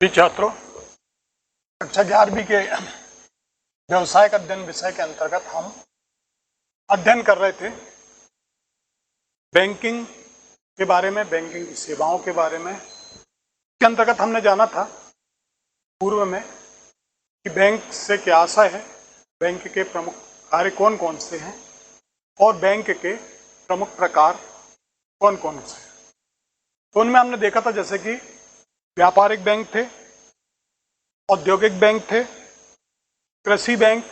छात्रों, कक्षा 11वीं के व्यवसायिक अध्ययन विषय के अंतर्गत हम अध्ययन कर रहे थे बैंकिंग के बारे में, बैंकिंग की सेवाओं के बारे में। इसके अंतर्गत हमने जाना था पूर्व में कि बैंक से क्या आशय है, बैंक के प्रमुख कार्य कौन कौन से हैं और बैंक के प्रमुख प्रकार कौन कौन से हैं। तो उनमें हमने देखा था जैसे कि व्यापारिक बैंक थे, औद्योगिक बैंक थे, कृषि बैंक,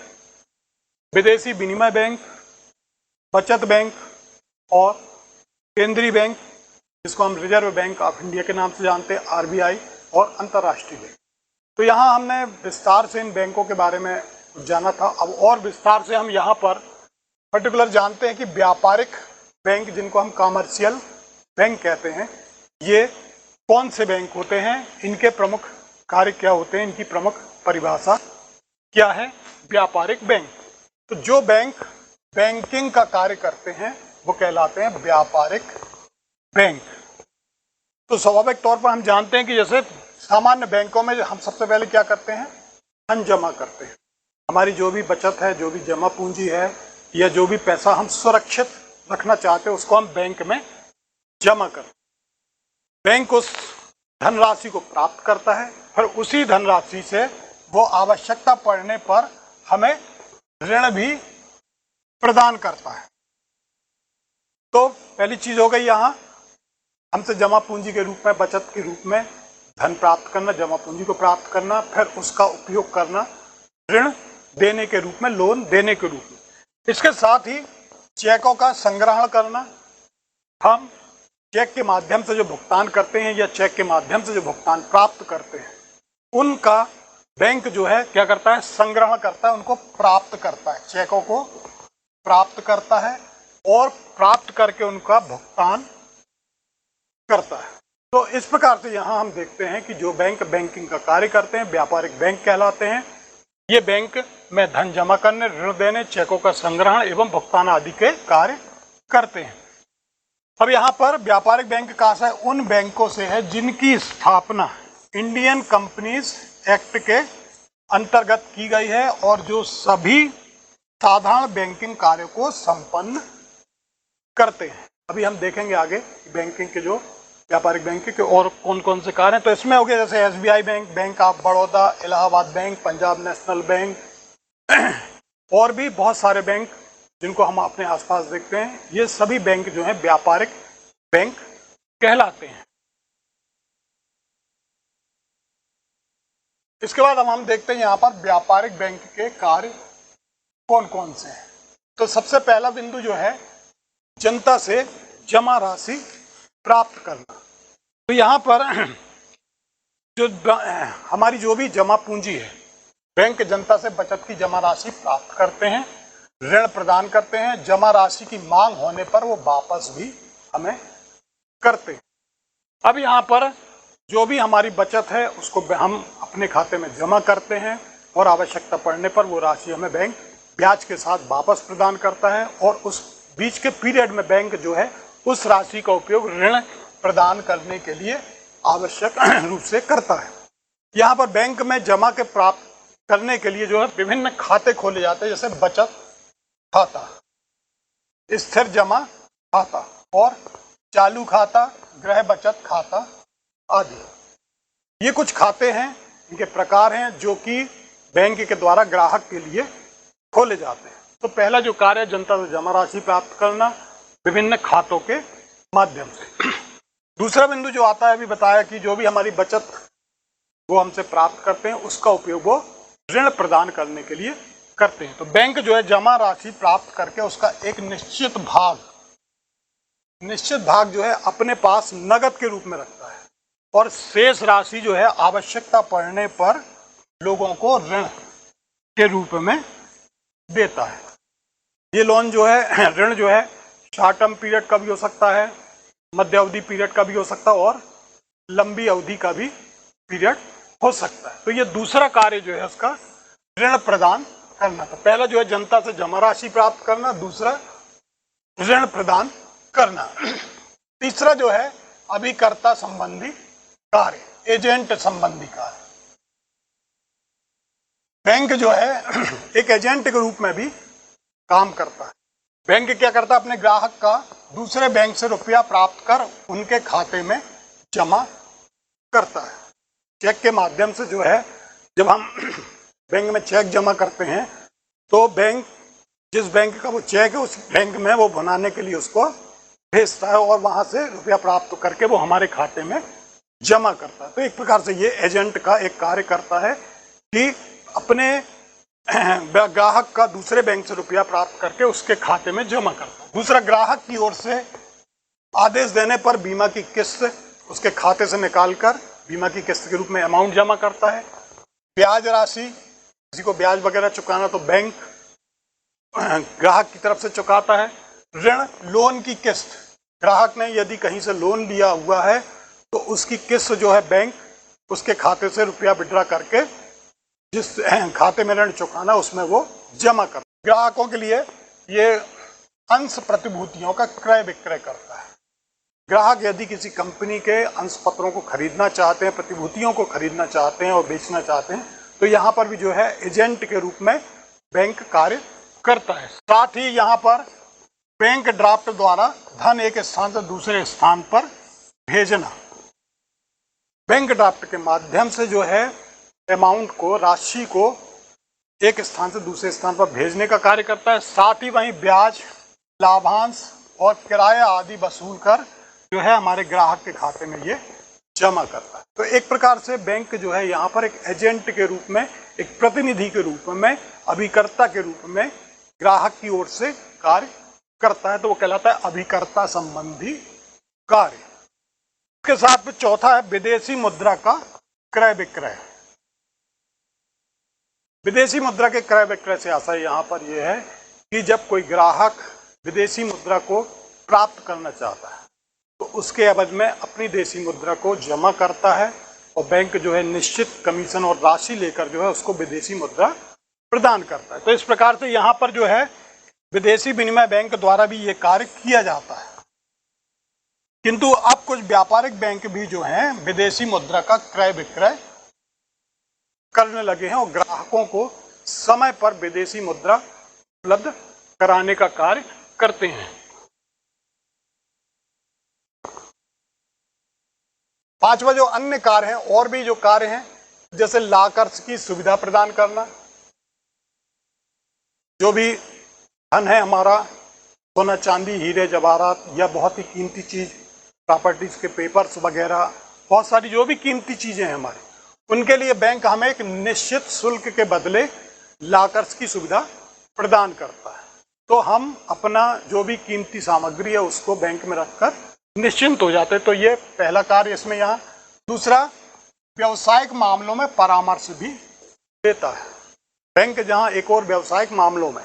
विदेशी विनिमय बैंक, बचत बैंक और केंद्रीय बैंक, जिसको हम रिजर्व बैंक ऑफ इंडिया के नाम से जानते हैं, आरबीआई, और अंतर्राष्ट्रीय बैंक। तो यहाँ हमने विस्तार से इन बैंकों के बारे में जाना था। अब और विस्तार से हम यहाँ पर पर्टिकुलर जानते हैं कि व्यापारिक बैंक, जिनको हम कॉमर्शियल बैंक कहते हैं, ये कौन से बैंक होते हैं, इनके प्रमुख कार्य क्या होते हैं, इनकी प्रमुख परिभाषा क्या है। व्यापारिक बैंक, तो जो बैंक बैंकिंग का कार्य करते हैं वो कहलाते हैं व्यापारिक बैंक। तो स्वाभाविक तौर पर हम जानते हैं कि जैसे सामान्य बैंकों में हम सबसे पहले क्या करते हैं, धन जमा करते हैं। हमारी जो भी बचत है, जो भी जमा पूंजी है, या जो भी पैसा हम सुरक्षित रखना चाहते हैं, उसको हम बैंक में जमा करते हैं। बैंक उस धनराशि को प्राप्त करता है, फिर उसी धनराशि से वो आवश्यकता पड़ने पर हमें ऋण भी प्रदान करता है। तो पहली चीज हो गई यहाँ हमसे जमा पूंजी के रूप में, बचत के रूप में धन प्राप्त करना, जमा पूंजी को प्राप्त करना, फिर उसका उपयोग करना ऋण देने के रूप में, लोन देने के रूप में। इसके साथ ही चेकों का संग्रहण करना, हम चेक के माध्यम से जो भुगतान करते हैं या चेक के माध्यम से जो भुगतान प्राप्त करते हैं, उनका बैंक जो है क्या करता है, संग्रहण करता है, उनको प्राप्त करता है, चेकों को प्राप्त करता है और प्राप्त करके उनका भुगतान करता है। तो इस प्रकार से यहाँ हम देखते हैं कि जो बैंक बैंकिंग का कार्य करते हैं व्यापारिक बैंक कहलाते हैं। ये बैंक में धन जमा करने, ऋण देने, चेकों का संग्रहण एवं भुगतान आदि के कार्य करते हैं। अब यहाँ पर व्यापारिक बैंक का आशय उन बैंकों से है जिनकी स्थापना इंडियन कंपनीज एक्ट के अंतर्गत की गई है और जो सभी साधारण बैंकिंग कार्यों को संपन्न करते हैं। अभी हम देखेंगे आगे बैंकिंग के जो व्यापारिक बैंक के और कौन कौन से कार्य हैं। तो इसमें हो गया जैसे SBI bank, bank of Baroda, Allahabad bank, Punjab national bank और भी बहुत सारे बैंक जिनको हम अपने आसपास देखते हैं। ये सभी बैंक जो हैं व्यापारिक बैंक कहलाते हैं। इसके बाद हम देखते हैं यहाँ पर व्यापारिक बैंक के कार्य कौन कौन से हैं। तो सबसे पहला बिंदु जो है जनता से जमा राशि प्राप्त करना। तो यहाँ पर जो हमारी जो भी जमा पूंजी है, बैंक जनता से बचत की जमा राशि प्राप्त करते हैं, ऋण प्रदान करते हैं, जमा राशि की मांग होने पर वो वापस भी हमें करते हैं। अब यहाँ पर जो भी हमारी बचत है उसको हम अपने खाते में जमा करते हैं और आवश्यकता पड़ने पर वो राशि हमें बैंक ब्याज के साथ वापस प्रदान करता है और उस बीच के पीरियड में बैंक जो है उस राशि का उपयोग ऋण प्रदान करने के लिए आवश्यक रूप से करता है। यहाँ पर बैंक में जमा के प्राप्त करने के लिए जो है विभिन्न खाते खोले जाते हैं, जैसे बचत खाता, स्थिर जमा खाता और चालू खाता, गृह बचत खाता आदि। ये कुछ खाते हैं, इनके प्रकार हैं जो कि बैंक के द्वारा ग्राहक के लिए खोले जाते हैं। तो पहला जो कार्य है जनता से जमा राशि प्राप्त करना विभिन्न खातों के माध्यम से। दूसरा बिंदु जो आता है, अभी बताया कि जो भी हमारी बचत वो हमसे प्राप्त करते हैं उसका उपयोग वो ऋण प्रदान करने के लिए करते हैं। तो बैंक जो है जमा राशि प्राप्त करके उसका एक निश्चित भाग जो है अपने पास नगद के रूप में रखता है और शेष राशि जो है आवश्यकता पड़ने पर लोगों को ऋण के रूप में देता है। ये लोन जो है, ऋण जो है शॉर्ट टर्म पीरियड का भी हो सकता है, मध्य अवधि पीरियड का भी हो सकता है और लंबी अवधि का भी पीरियड हो सकता है। तो ये दूसरा कार्य जो है उसका ऋण प्रदान करना था। पहला जो है जनता से जमा राशि प्राप्त करना, दूसरा ऋण प्रदान करना, तीसरा जो है अभिकर्ता संबंधी कार्य। एजेंट संबंधी कार्य। बैंक जो है एक एजेंट के रूप में भी काम करता है। बैंक क्या करता है, अपने ग्राहक का दूसरे बैंक से रुपया प्राप्त कर उनके खाते में जमा करता है। चेक के माध्यम से जो है, जब हम बैंक में चेक जमा करते हैं तो बैंक, जिस बैंक का वो चेक है उस बैंक में वो बनाने के लिए उसको भेजता है और वहां से रुपया प्राप्त करके वो हमारे खाते में जमा करता है। तो एक प्रकार से ये एजेंट का एक कार्य करता है कि अपने ग्राहक का दूसरे बैंक से रुपया प्राप्त करके उसके खाते में जमा करता है। दूसरा, ग्राहक की ओर से आदेश देने पर बीमा की किस्त उसके खाते से निकालकर बीमा की किस्त के रूप में अमाउंट जमा करता है। ब्याज राशि, किसी को ब्याज वगैरह चुकाना तो बैंक ग्राहक की तरफ से चुकाता है। ऋण, लोन की किस्त, ग्राहक ने यदि कहीं से लोन लिया हुआ है तो उसकी किस्त जो है बैंक उसके खाते से रुपया विड्रा करके जिस खाते में ऋण चुकाना उसमें वो जमा करता है। ग्राहकों के लिए ये अंश प्रतिभूतियों का क्रय विक्रय करता है। ग्राहक यदि किसी कंपनी के अंश पत्रों को खरीदना चाहते हैं, प्रतिभूतियों को खरीदना चाहते हैं और बेचना चाहते हैं, तो यहाँ पर भी जो है एजेंट के रूप में बैंक कार्य करता है। साथ ही यहाँ पर बैंक ड्राफ्ट द्वारा धन एक स्थान से दूसरे स्थान पर भेजना, बैंक ड्राफ्ट के माध्यम से जो है अमाउंट को, राशि को एक स्थान से दूसरे स्थान पर भेजने का कार्य करता है। साथ ही वहीं ब्याज, लाभांश और किराया आदि वसूल कर जो है हमारे ग्राहक के खाते में ये जमा करता है। तो एक प्रकार से बैंक जो है यहाँ पर एक एजेंट के रूप में, एक प्रतिनिधि के रूप में, अभिकर्ता के रूप में ग्राहक की ओर से कार्य करता है। तो वो कहलाता है अभिकर्ता संबंधी कार्य। इसके साथ में चौथा है विदेशी मुद्रा का क्रय विक्रय। विदेशी मुद्रा के क्रय विक्रय से आशय यहाँ पर यह है कि जब कोई ग्राहक विदेशी मुद्रा को प्राप्त करना चाहता है तो उसके एवज में अपनी देशी मुद्रा को जमा करता है और बैंक जो है निश्चित कमीशन और राशि लेकर जो है उसको विदेशी मुद्रा प्रदान करता है। तो इस प्रकार से यहाँ पर जो है विदेशी विनिमय बैंक द्वारा भी ये कार्य किया जाता है। किंतु अब कुछ व्यापारिक बैंक भी जो हैं विदेशी मुद्रा का क्रय विक्रय करने लगे हैं और ग्राहकों को समय पर विदेशी मुद्रा उपलब्ध कराने का कार्य करते हैं। पांचवा जो अन्य कार्य हैं, और भी जो कार्य हैं, जैसे लॉकर्स की सुविधा प्रदान करना। जो भी धन है हमारा, सोना चांदी, हीरे जवाहरात या बहुत ही कीमती चीज, प्रॉपर्टीज के पेपर्स वगैरह, बहुत सारी जो भी कीमती चीजें हैं हमारी, उनके लिए बैंक हमें एक निश्चित शुल्क के बदले लॉकर्स की सुविधा प्रदान करता है। तो हम अपना जो भी कीमती सामग्री है उसको बैंक में रखकर निश्चिंत हो जाते हैं। तो ये पहला कार्य इसमें यहाँ। दूसरा, व्यवसायिक मामलों में परामर्श भी देता है। बैंक जहाँ एक और व्यवसायिक मामलों में,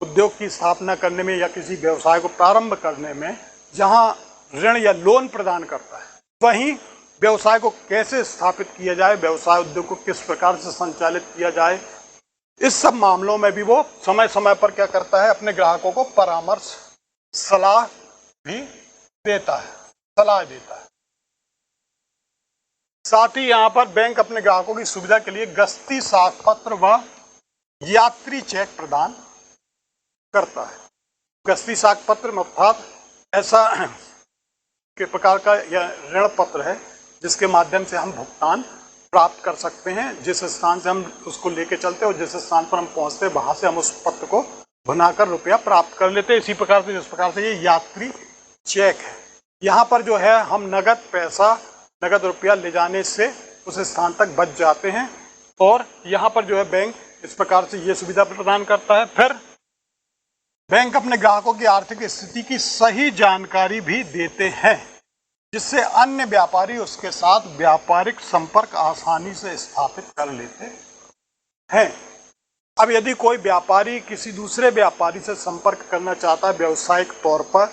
उद्योग की स्थापना करने में या किसी व्यवसाय को प्रारंभ करने में जहाँ ऋण या लोन प्रदान करता है, वहीं व्यवसाय को कैसे स्थापित किया जाए, व्यवसाय उद्योग को किस प्रकार से संचालित किया जाए, इस सब मामलों में भी वो समय समय पर क्या करता है, अपने ग्राहकों को परामर्श, सलाह भी देता है, सलाह देता है। साथ ही यहाँ पर बैंक अपने ग्राहकों की सुविधा के लिए गस्ती साख पत्र व यात्री चेक प्रदान करता है। गस्ती साख पत्र अर्थात ऐसा के प्रकार का यह ऋण पत्र है जिसके माध्यम से हम भुगतान प्राप्त कर सकते हैं। जिस स्थान से हम उसको लेके चलते हैं और जिस स्थान पर हम पहुंचते हैं वहां से हम उस पत्र को बनाकर रुपया प्राप्त कर लेते हैं। इसी प्रकार से जिस प्रकार से ये यात्री चेक है, यहाँ पर जो है हम नगद पैसा, नगद रुपया ले जाने से उस स्थान तक बच जाते हैं और यहाँ पर जो है बैंक इस प्रकार से ये सुविधा प्रदान करता है। फिर बैंक अपने ग्राहकों की आर्थिक स्थिति की सही जानकारी भी देते हैं, जिससे अन्य व्यापारी उसके साथ व्यापारिक संपर्क आसानी से स्थापित कर लेते हैं। अब यदि कोई व्यापारी किसी दूसरे व्यापारी से संपर्क करना चाहता है, व्यावसायिक तौर पर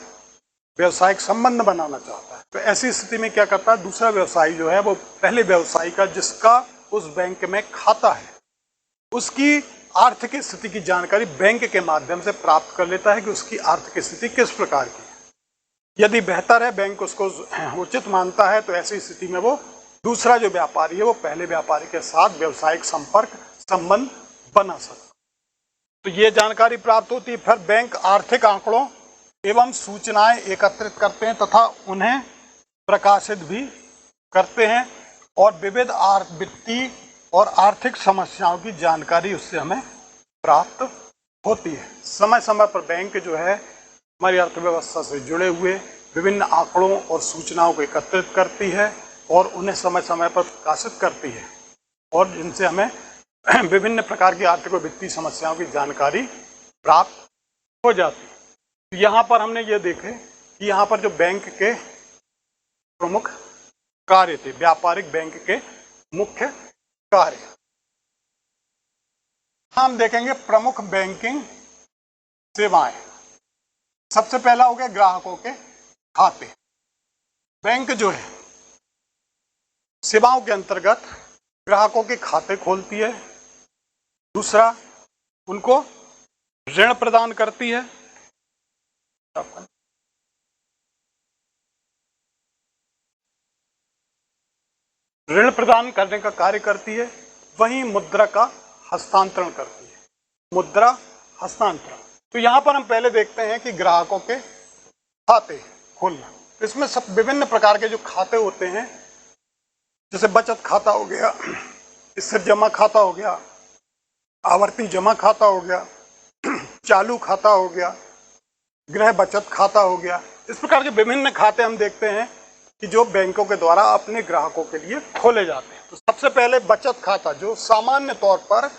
व्यावसायिक संबंध बनाना चाहता है, तो ऐसी स्थिति में क्या करता है, दूसरा व्यवसायी जो है वो पहले व्यवसायी का, जिसका उस बैंक में खाता है, उसकी आर्थिक स्थिति की जानकारी बैंक के माध्यम से प्राप्त कर लेता है कि उसकी आर्थिक स्थिति किस प्रकार की है। यदि बेहतर है, बैंक उसको उचित मानता है, तो ऐसी स्थिति में वो दूसरा जो व्यापारी है वो पहले व्यापारी के साथ व्यावसायिक संबंध बना सकता। तो ये जानकारी प्राप्त होती है। फिर बैंक आर्थिक आंकड़ों एवं सूचनाएं एकत्रित करते हैं तथा उन्हें प्रकाशित भी करते हैं और विविध वित्तीय और आर्थिक समस्याओं की जानकारी उससे हमें प्राप्त होती है। समय समय पर बैंक जो है हमारी अर्थव्यवस्था से जुड़े हुए विभिन्न आंकड़ों और सूचनाओं को एकत्रित करती है और उन्हें समय समय पर प्रकाशित करती है और जिनसे हमें विभिन्न प्रकार की आर्थिक और वित्तीय समस्याओं की जानकारी प्राप्त हो जाती है। यहाँ पर हमने ये देखे कि यहाँ पर जो बैंक के प्रमुख कार्य थे, व्यापारिक बैंक के मुख्य कार्य, हम देखेंगे प्रमुख बैंकिंग सेवाएं। सबसे पहला हो गया ग्राहकों के खाते। बैंक जो है सेवाओं के अंतर्गत ग्राहकों के खाते खोलती है। दूसरा, उनको ऋण प्रदान करती है। ऋण प्रदान करने का कार्य करती है। वहीं मुद्रा का हस्तांतरण करती है। मुद्रा हस्तांतरण। तो यहाँ पर हम पहले देखते हैं कि ग्राहकों के खाते खोलना। इसमें सब विभिन्न प्रकार के जो खाते होते हैं, जैसे बचत खाता हो गया, स्थिर जमा खाता हो गया, आवर्ती जमा खाता हो गया, चालू खाता हो गया, गृह बचत खाता हो गया। इस प्रकार के विभिन्न खाते हम देखते हैं कि जो बैंकों के द्वारा अपने ग्राहकों के लिए खोले जाते हैं। तो सबसे पहले बचत खाता, जो सामान्य तौर पर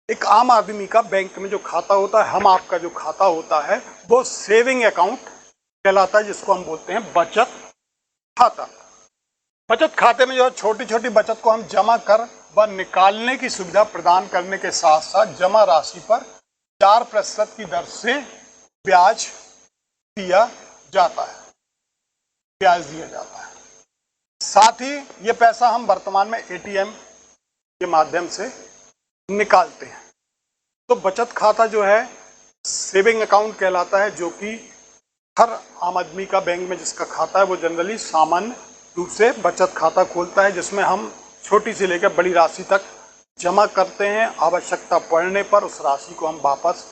एक आम आदमी का बैंक में जो खाता होता है, हम आपका जो खाता होता है, वो सेविंग अकाउंट कहलाता है, जिसको हम बोलते हैं बचत खाता। बचत खाते में जो छोटी छोटी बचत को हम जमा कर व निकालने की सुविधा प्रदान करने के साथ साथ जमा राशि पर 4% की दर से ब्याज दिया जाता है। साथ ही ये पैसा हम वर्तमान में एटीएम के माध्यम से निकालते हैं। तो बचत खाता जो है सेविंग अकाउंट कहलाता है, जो कि हर आम आदमी का बैंक में जिसका खाता है वो जनरली सामान्य रूप से बचत खाता खोलता है, जिसमें हम छोटी से लेकर बड़ी राशि तक जमा करते हैं। आवश्यकता पड़ने पर उस राशि को हम वापस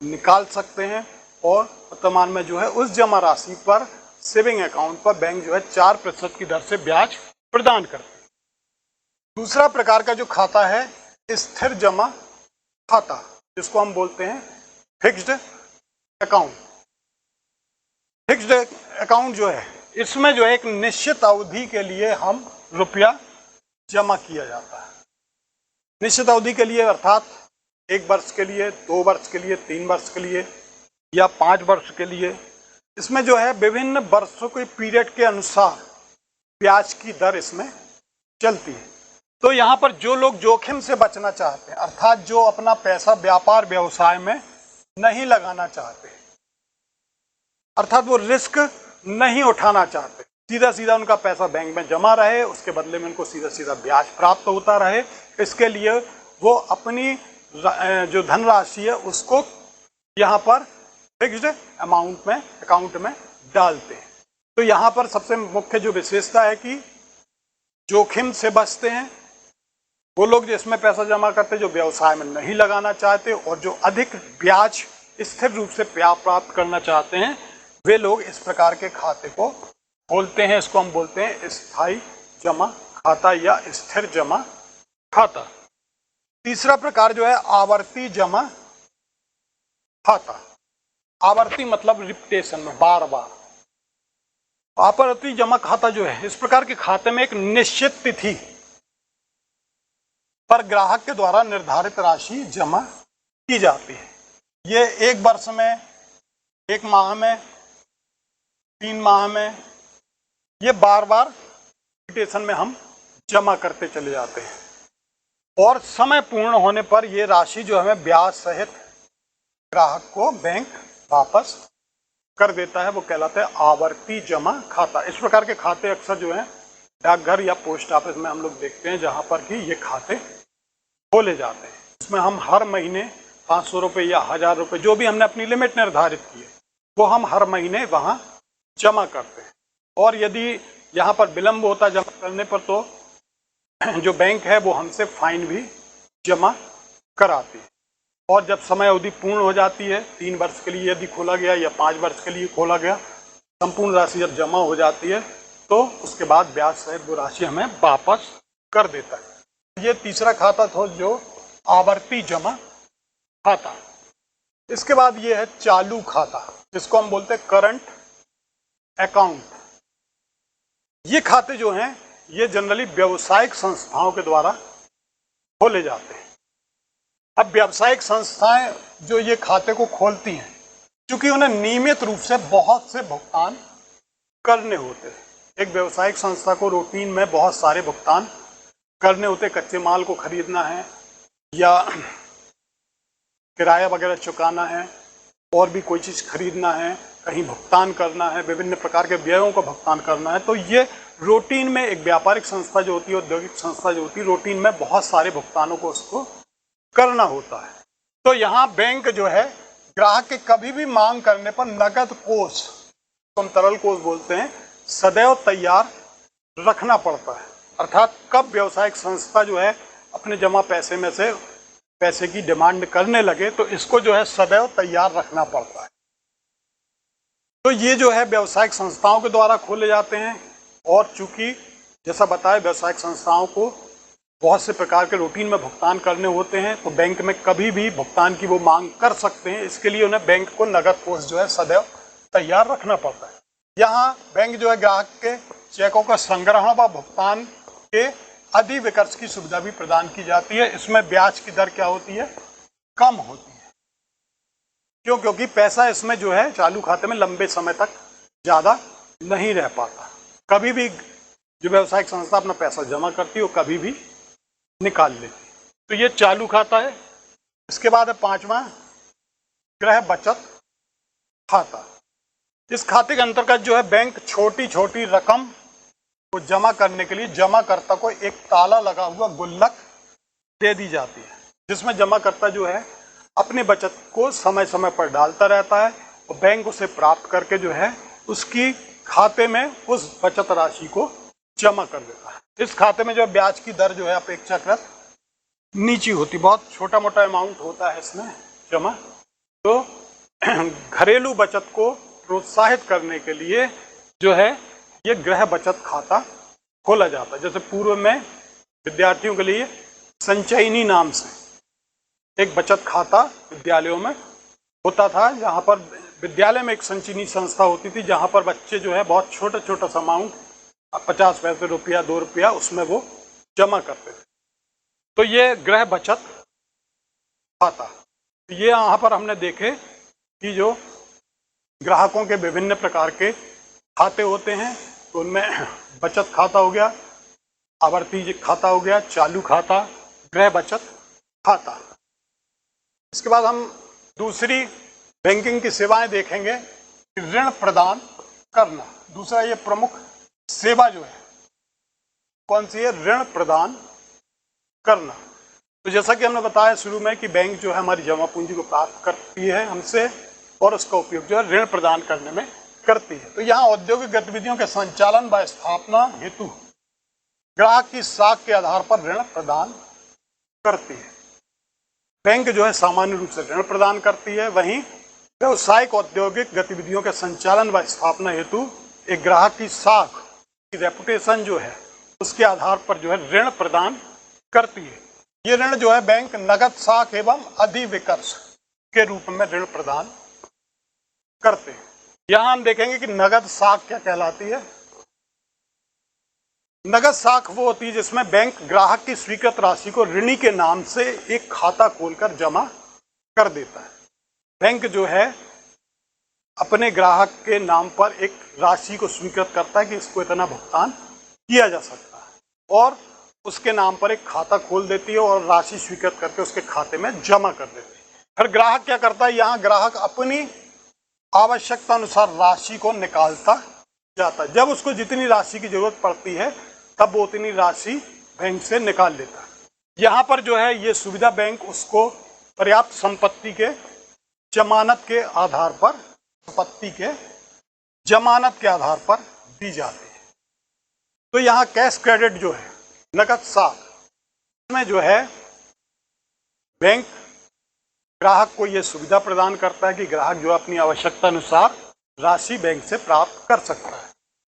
निकाल सकते हैं और वर्तमान में जो है उस जमा राशि पर सेविंग अकाउंट पर बैंक जो है 4% की दर से ब्याज प्रदान करते हैं। दूसरा प्रकार का जो खाता है स्थिर जमा खाता, जिसको हम बोलते हैं फिक्स्ड अकाउंट। फिक्स्ड अकाउंट जो है, इसमें जो है एक निश्चित अवधि के लिए हम रुपया जमा किया जाता है। निश्चित अवधि के लिए अर्थात 1 वर्ष के लिए, 2 वर्ष के लिए, 3 वर्ष के लिए या 5 वर्ष के लिए। इसमें जो है विभिन्न वर्षों के पीरियड के अनुसार ब्याज की दर इसमें चलती है। तो यहाँ पर जो लोग जोखिम से बचना चाहते हैं, अर्थात जो अपना पैसा व्यापार व्यवसाय में नहीं लगाना चाहते, अर्थात वो रिस्क नहीं उठाना चाहते, सीधा सीधा उनका पैसा बैंक में जमा रहे, उसके बदले में उनको सीधा सीधा ब्याज प्राप्त होता रहे, इसके लिए वो अपनी जो धनराशि है उसको यहाँ पर फिक्स्ड अकाउंट में डालते हैं। तो यहाँ पर सबसे मुख्य जो विशेषता है कि जोखिम से बचते हैं वो लोग जो इसमें पैसा जमा करते हैं, जो व्यवसाय में नहीं लगाना चाहते और जो अधिक ब्याज स्थिर रूप से प्राप्त करना चाहते हैं, वे लोग इस प्रकार के खाते को खोलते हैं। इसको हम बोलते हैं स्थायी जमा खाता या स्थिर जमा खाता। तीसरा प्रकार जो है आवर्ती जमा खाता। आवर्ती मतलब रिपीटेशन में, बार बार। आवर्ती जमा खाता जो है, इस प्रकार के खाते में एक निश्चित तिथि पर ग्राहक के द्वारा निर्धारित राशि जमा की जाती है। ये 1 वर्ष में, 1 माह में, 3 माह में, ये बार बार रिपीटेशन में हम जमा करते चले जाते हैं और समय पूर्ण होने पर ये राशि जो हमें ब्याज सहित ग्राहक को बैंक वापस कर देता है, वो कहलाता है आवर्ती जमा खाता। इस प्रकार के खाते अक्सर जो है डाकघर या पोस्ट ऑफिस में हम लोग देखते हैं, जहाँ पर कि ये खाते खोले जाते हैं। इसमें हम हर महीने 500 रुपये या 1000 रुपये, जो भी हमने अपनी लिमिट निर्धारित की है, वो हम हर महीने वहाँ जमा करते हैं। और यदि यहाँ पर विलम्ब होता जमा करने पर, तो जो बैंक है वो हमसे फाइन भी जमा कराती है। और जब समय अवधि पूर्ण हो जाती है, 3 वर्ष के लिए यदि खोला गया या 5 वर्ष के लिए खोला गया, संपूर्ण राशि जब जमा हो जाती है तो उसके बाद ब्याज सहित वो राशि हमें वापस कर देता है। ये तीसरा खाता था जो आवर्ती जमा खाता। इसके बाद ये है चालू खाता, जिसको हम बोलते हैं करंट अकाउंट। ये खाते जो हैं ये जनरली व्यावसायिक संस्थाओं के द्वारा खोले जाते हैं। अब व्यावसायिक संस्थाएं जो ये खाते को खोलती हैं, क्योंकि उन्हें नियमित रूप से बहुत से भुगतान करने होते हैं। एक व्यावसायिक संस्था को रूटीन में बहुत सारे भुगतान करने होते, कच्चे माल को खरीदना है या किराया वगैरह चुकाना है, और भी कोई चीज़ खरीदना है, कहीं भुगतान करना है, विभिन्न प्रकार के व्ययों का भुगतान करना है। तो ये रूटीन में एक व्यापारिक संस्था जो होती है, औद्योगिक संस्था जो होती है, रूटीन में बहुत सारे भुगतानों को उसको करना होता है। तो यहाँ बैंक जो है ग्राहक के कभी भी मांग करने पर नगद कोष, हम तरल कोष बोलते हैं, सदैव तैयार रखना पड़ता है। अर्थात कब व्यावसायिक संस्था जो है अपने जमा पैसे में से पैसे की डिमांड करने लगे तो इसको जो है सदैव तैयार रखना पड़ता है। तो ये जो है व्यावसायिक संस्थाओं के द्वारा खोले जाते हैं, और चूंकि जैसा बताया व्यावसायिक संस्थाओं को बहुत से प्रकार के रूटीन में भुगतान करने होते हैं, तो बैंक में कभी भी भुगतान की वो मांग कर सकते हैं। इसके लिए उन्हें बैंक को नगद कोष जो है सदैव तैयार रखना पड़ता है। यहाँ बैंक जो है ग्राहक के चेकों का संग्रहण व भुगतान के अधिविकर्ष की सुविधा भी प्रदान की जाती है। इसमें ब्याज की दर क्या होती है? कम होती है। क्यों? क्योंकि पैसा इसमें जो है चालू खाते में लंबे समय तक ज़्यादा नहीं रह पाता। कभी भी जो व्यावसायिक संस्था अपना पैसा जमा करती है वो कभी भी निकाल लेती है। तो ये चालू खाता है। इसके बाद है 5वां गृह बचत खाता। इस खाते के अंतर्गत जो है बैंक छोटी छोटी रकम को जमा करने के लिए जमाकर्ता को एक ताला लगा हुआ गुल्लक दे दी जाती है, जिसमें जमाकर्ता जो है अपनी बचत को समय समय पर डालता रहता है और बैंक उसे प्राप्त करके जो है उसकी खाते में उस बचत राशि को जमा कर देता है। इस खाते में जो ब्याज की दर जो है अपेक्षाकृत नीची होती, बहुत छोटा मोटा अमाउंट होता है इसमें जमा। तो घरेलू बचत को प्रोत्साहित करने के लिए जो है ये गृह बचत खाता खोला जाता है। जैसे पूर्व में विद्यार्थियों के लिए संचयनी नाम से एक बचत खाता विद्यालयों में होता था, जहाँ पर विद्यालय में एक संचयनी संस्था होती थी, जहाँ पर बच्चे जो है बहुत छोटा छोटा सा अमाउंट 50 पैसे, रुपया, 2 रुपया उसमें वो जमा करते थे। तो ये गृह बचत खाता, ये यहाँ पर हमने देखे कि जो ग्राहकों के विभिन्न प्रकार के खाते होते हैं, तो उनमें बचत खाता हो गया, आवर्ती खाता हो गया, चालू खाता, गृह बचत खाता। इसके बाद हम दूसरी बैंकिंग की सेवाएं देखेंगे। ऋण प्रदान करना दूसरा ये प्रमुख सेवा जो है कौन सी है? ऋण प्रदान करना। तो जैसा कि हमने बताया शुरू में कि बैंक जो है हमारी जमा पूंजी को प्राप्त करती है हमसे और उसका उपयोग जो है ऋण प्रदान करने में करती है। तो यहाँ औद्योगिक गतिविधियों के संचालन व स्थापना हेतु ग्राहक की साख के आधार पर ऋण प्रदान करती है। बैंक जो है सामान्य रूप से ऋण प्रदान करती है, वहीं व्यावसायिक औद्योगिक गतिविधियों के संचालन व स्थापना हेतु एक ग्राहक की साख की रेपुटेशन जो है उसके आधार पर जो है ऋण प्रदान करती है। ये ऋण जो है बैंक नगद साख एवं अधिविकर्ष के रूप में ऋण प्रदान करते हैं। यहां हम देखेंगे कि नगद साख क्या कहलाती है। नगद साख वो होती है जिसमें बैंक ग्राहक की स्वीकृत राशि को ऋणी के नाम से एक खाता खोलकर जमा कर देता है। बैंक जो है अपने ग्राहक के नाम पर एक राशि को स्वीकृत करता है कि इसको इतना भुगतान किया जा सकता है, और उसके नाम पर एक खाता खोल देती है और राशि स्वीकृत करके उसके खाते में जमा कर देती है। फिर ग्राहक क्या करता है? यहाँ ग्राहक अपनी आवश्यकता अनुसार राशि को निकालता जाता है। जब उसको जितनी राशि की जरूरत पड़ती है तब वो उतनी राशि बैंक से निकाल लेता है। यहाँ पर जो है ये सुविधा बैंक उसको पर्याप्त संपत्ति के जमानत के आधार पर दी जाती है। तो यहाँ कैश क्रेडिट जो है नगद साख में जो है बैंक ग्राहक को ये सुविधा प्रदान करता है कि ग्राहक जो अपनी आवश्यकता अनुसार राशि बैंक से प्राप्त कर सकता है।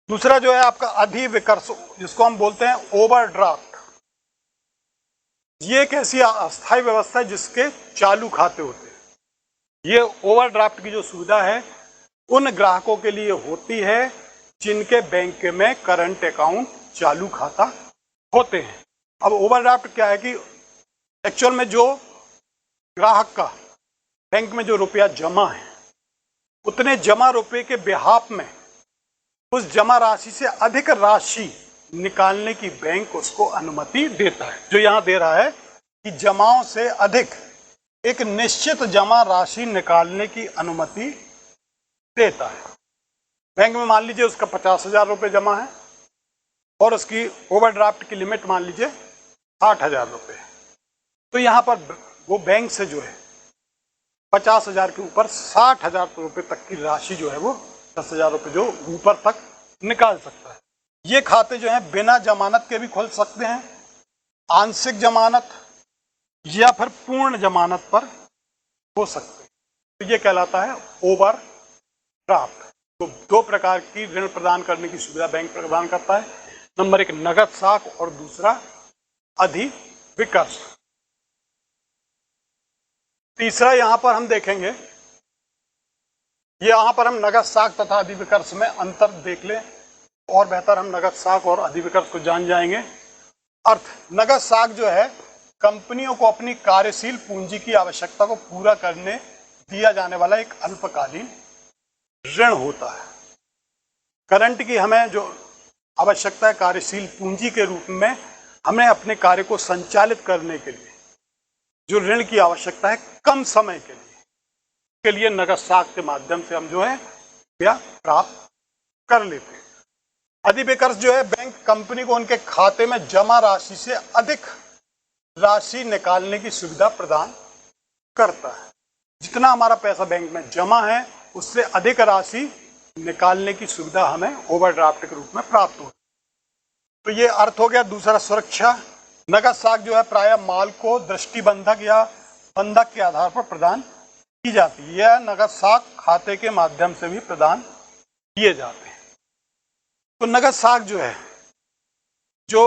दूसरा जो है आपका अधिविकर्ष, जिसको हम बोलते हैं ओवरड्राफ्ट। ये एक ऐसी अस्थायी व्यवस्था है जिसके चालू खाते होते हैं। ये ओवरड्राफ्ट की जो सुविधा है उन ग्राहकों के लिए होती है जिनके बैंक में करंट अकाउंट, चालू खाता होते हैं। अब ओवरड्राफ्ट क्या है कि एक्चुअल में जो ग्राहक का बैंक में जो रुपया जमा है उतने जमा रुपए के बिहाफ में उस जमा राशि से अधिक राशि निकालने की बैंक उसको अनुमति देता है। जो यहाँ दे रहा है कि जमाओं से अधिक एक निश्चित जमा राशि निकालने की अनुमति देता है। बैंक में मान लीजिए उसका 50,000 रुपये जमा है और उसकी ओवरड्राफ्ट की लिमिट मान लीजिए 60,000 रुपये। तो यहाँ पर वो बैंक से जो है 50,000 के ऊपर 60,000 रुपये तक की राशि जो है वो 10,000 रुपये जो ऊपर तक निकाल सकता है। ये खाते जो है बिना जमानत के भी खोल सकते हैं, आंशिक जमानत या फिर पूर्ण जमानत पर हो सकते हैं। तो ये कहलाता है ओवरड्राफ्ट। तो दो प्रकार की ऋण प्रदान करने की सुविधा बैंक प्रदान करता है। नंबर 1 नगद साख और दूसरा अधिविकर्ष। तीसरा यहां पर हम देखेंगे, यहां पर हम नगद साख तथा अधिविकर्ष में अंतर देख लें और बेहतर हम नगद साख और अधिविकर्ष को जान जाएंगे। अर्थ, नगद साख जो है कंपनियों को अपनी कार्यशील पूंजी की आवश्यकता को पूरा करने दिया जाने वाला एक अल्पकालीन ऋण होता है। करंट की हमें जो आवश्यकता है कार्यशील पूंजी के रूप में, हमें अपने कार्य को संचालित करने के लिए जो ऋण की आवश्यकता है कम समय के लिए नगद साख के माध्यम से हम जो है या प्राप्त कर लेते हैं। अधिविकर्ष जो है बैंक कंपनी को उनके खाते में जमा राशि से अधिक राशि निकालने की सुविधा प्रदान करता है। जितना हमारा पैसा बैंक में जमा है उससे अधिक राशि निकालने की सुविधा हमें ओवरड्राफ्ट के रूप में प्राप्त होती है। तो ये अर्थ हो गया। दूसरा सुरक्षा। नगद साख जो है प्रायः माल को दृष्टिबंधक या बंधक के आधार पर प्रदान की जाती है। यह नगद साख खाते के माध्यम से भी प्रदान किए जाते हैं। तो नगद साख जो है जो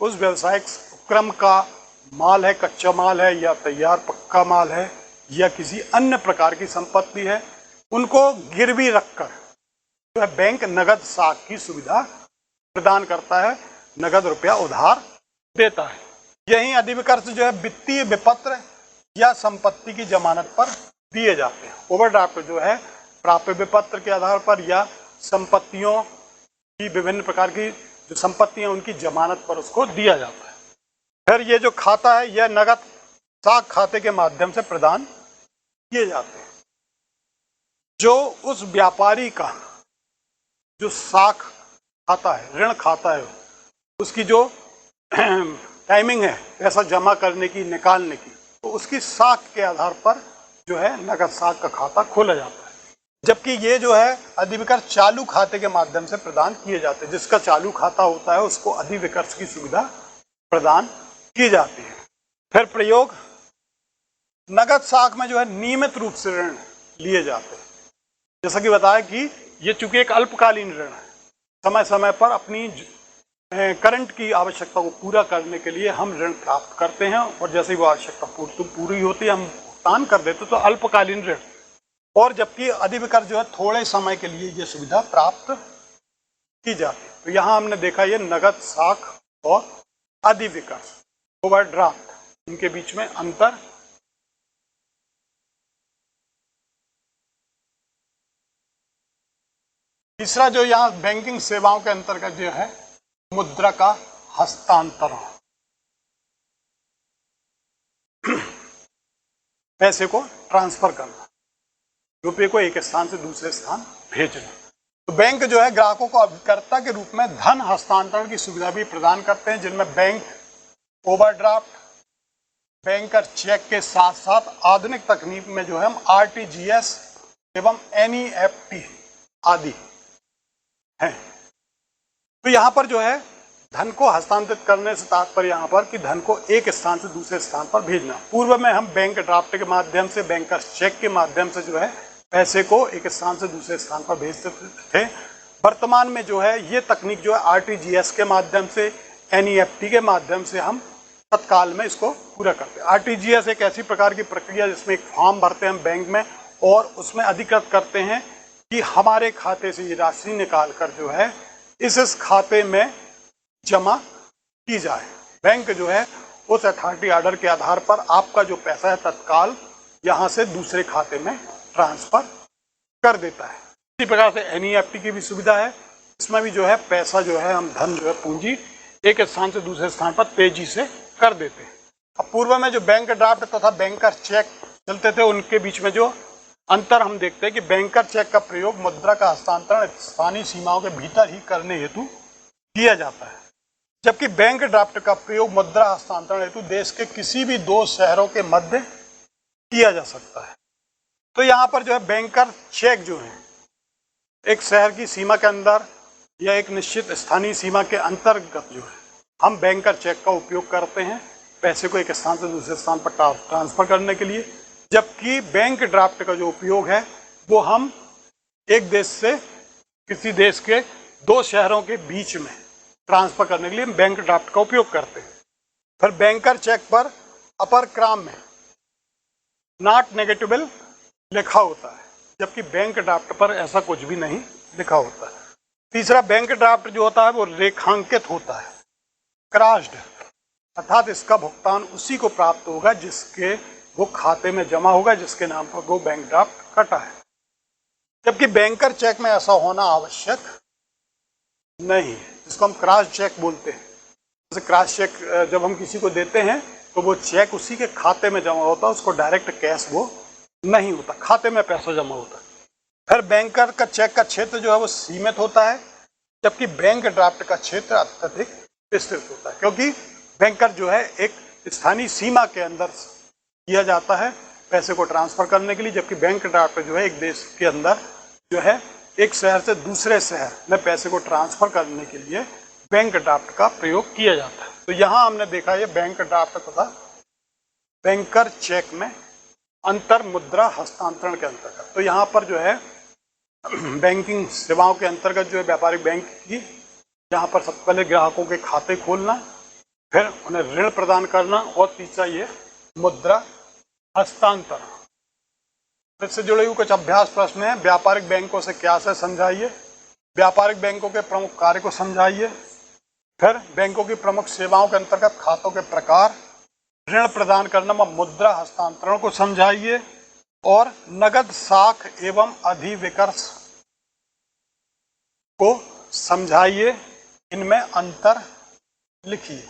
उस व्यवसायिक उपक्रम का माल है, कच्चा माल है या तैयार पक्का माल है या किसी अन्य प्रकार की संपत्ति है, उनको गिरवी रखकर जो है बैंक नगद साख की सुविधा प्रदान करता है, नगद रुपया उधार देता है। यही अधिविकर्ष जो है वित्तीय विपत्र या संपत्ति की जमानत पर दिए जाते हैं। ओवरड्राफ्ट जो है प्राप्य विपत्र के आधार पर या संपत्तियों की विभिन्न प्रकार की जो संपत्तियां उनकी जमानत पर उसको दिया जाता है। फिर ये जो खाता है यह नगद साख खाते के माध्यम से प्रदान किए जाते हैं। जो उस व्यापारी का जो साख खाता है, ऋण खाता है, उसकी जो टाइमिंग है पैसा जमा करने की, निकालने की, तो उसकी साख के आधार पर जो है नगद साख का खाता खोला जाता है। जबकि ये जो है अधिविकर्ष चालू खाते के माध्यम से प्रदान किए जाते हैं। जिसका चालू खाता होता है उसको अधिविकर्ष की सुविधा प्रदान की जाती है। फिर प्रयोग। नगद साख में जो है नियमित रूप से ऋण लिए जाते हैं। जैसा कि बताया कि ये चूंकि एक अल्पकालीन ऋण है, समय समय पर अपनी करंट की आवश्यकता को पूरा करने के लिए हम ऋण प्राप्त करते हैं और जैसे ही वो आवश्यकता पूरी होती है हम भुगतान कर देते, तो अल्पकालीन ऋण। और जबकि अधिविकर्ष जो है थोड़े समय के लिए ये सुविधा प्राप्त की जाती है। तो यहाँ हमने देखा ये नगद साख और अधिविकर्ष, ओवरड्राफ्ट, इनके बीच में अंतर। तीसरा जो यहाँ बैंकिंग सेवाओं के अंतर्गत जो है मुद्रा का हस्तांतरण, पैसे को ट्रांसफर करना, रुपये को एक स्थान से दूसरे स्थान भेजना। तो बैंक जो है ग्राहकों को अभिकर्ता के रूप में धन हस्तांतरण की सुविधा भी प्रदान करते हैं, जिनमें बैंक ओवरड्राफ्ट, बैंकर चेक के साथ साथ आधुनिक तकनीक में जो है हम आरटीजीएस एवं एनईएफटी आदि हैं। तो यहाँ पर जो है धन को हस्तांतरित करने से तात्पर्य यहाँ पर कि धन को एक स्थान से दूसरे स्थान पर भेजना। पूर्व में हम बैंक ड्राफ्ट के माध्यम से, बैंकर्स चेक के माध्यम से जो है पैसे को एक स्थान से दूसरे स्थान पर भेजते थे। वर्तमान में जो है ये तकनीक जो है आरटीजीएस के माध्यम से, एनईएफटी के माध्यम से हम तत्काल में इसको पूरा करते हैं। आरटीजीएस एक ऐसी प्रकार की प्रक्रिया जिसमें एक फॉर्म भरते हैं हम बैंक में और उसमें अधिकृत करते हैं कि हमारे खाते से ये राशि निकाल कर जो है इस खाते में जमा की जाए। बैंक जो है उस अथॉरिटी ऑर्डर के आधार पर आपका जो पैसा है तत्काल यहाँ से दूसरे खाते में ट्रांसफर कर देता है। इसी प्रकार से एनईएफटी की भी सुविधा है, इसमें भी जो है पैसा जो है हम धन जो है पूंजी एक स्थान से दूसरे स्थान पर तेजी से कर देते हैं। अब पूर्व में जो बैंक ड्राफ्ट तथा बैंकर चेक चलते थे उनके बीच में जो अंतर हम देखते हैं कि बैंकर चेक का प्रयोग मुद्रा का हस्तांतरण स्थानीय सीमाओं के भीतर ही करने हेतु किया जाता है, जबकि बैंक ड्राफ्ट का प्रयोग मुद्रा हस्तांतरण हेतु देश के किसी भी दो शहरों के मध्य किया जा सकता है। तो यहाँ पर जो है बैंकर चेक जो है एक शहर की सीमा के अंदर या एक निश्चित स्थानीय सीमा के अंतर्गत जो है हम बैंकर चेक का उपयोग करते हैं पैसे को एक स्थान से दूसरे स्थान पर ट्रांसफर करने के लिए, जबकि बैंक ड्राफ्ट का जो उपयोग है वो हम एक देश से किसी देश के दो शहरों के बीच में ट्रांसफर करने के लिए बैंक ड्राफ्ट का उपयोग करते हैं। फिर बैंकर चेक पर अपर क्रम में नॉट नेगेटिबल लिखा होता है, जबकि बैंक ड्राफ्ट पर ऐसा कुछ भी नहीं लिखा होता है। तीसरा, बैंक ड्राफ्ट जो होता है वो रेखांकित होता है, क्रॉस्ड, अर्थात इसका भुगतान उसी को प्राप्त होगा जिसके वो खाते में जमा होगा जिसके नाम पर वो बैंक ड्राफ्ट कटा है, जबकि बैंकर चेक में ऐसा होना आवश्यक नहीं है, जिसको हम क्रॉस चेक बोलते हैं। जैसे क्रॉस चेक जब हम किसी को देते हैं तो वो चेक उसी के खाते में जमा होता है, उसको डायरेक्ट कैश वो नहीं होता, खाते में पैसा जमा होता है। फिर बैंकर का चेक का क्षेत्र जो है वो सीमित होता है, जबकि बैंक ड्राफ्ट का क्षेत्र अत्यधिक विस्तृत होता है, क्योंकि बैंकर जो है एक स्थानीय सीमा के अंदर किया जाता है पैसे को ट्रांसफर करने के लिए, जबकि बैंक ड्राफ्ट जो है एक देश के अंदर जो है एक शहर से दूसरे शहर में पैसे को ट्रांसफर करने के लिए बैंक ड्राफ्ट का प्रयोग किया जाता है। तो यहाँ हमने देखा ये बैंक ड्राफ्ट तथा बैंकर चेक में अंतर मुद्रा हस्तांतरण के अंतर्गत। तो यहाँ पर जो है बैंकिंग सेवाओं के अंतर्गत जो है व्यापारिक बैंक की, यहाँ पर सबसे पहले ग्राहकों के खाते खोलना, फिर उन्हें ऋण प्रदान करना, और तीसरा ये मुद्रा हस्तांतरण। इससे जुड़े हुए कुछ अभ्यास प्रश्न हैं। व्यापारिक बैंकों से क्या है समझाइए, व्यापारिक बैंकों के प्रमुख कार्य को समझाइए, फिर बैंकों की प्रमुख सेवाओं के अंतर्गत खातों के प्रकार, ऋण प्रदान करना व मुद्रा हस्तांतरण को समझाइए, और नगद साख एवं अधिविकर्ष को समझाइए, इनमें अंतर लिखिए।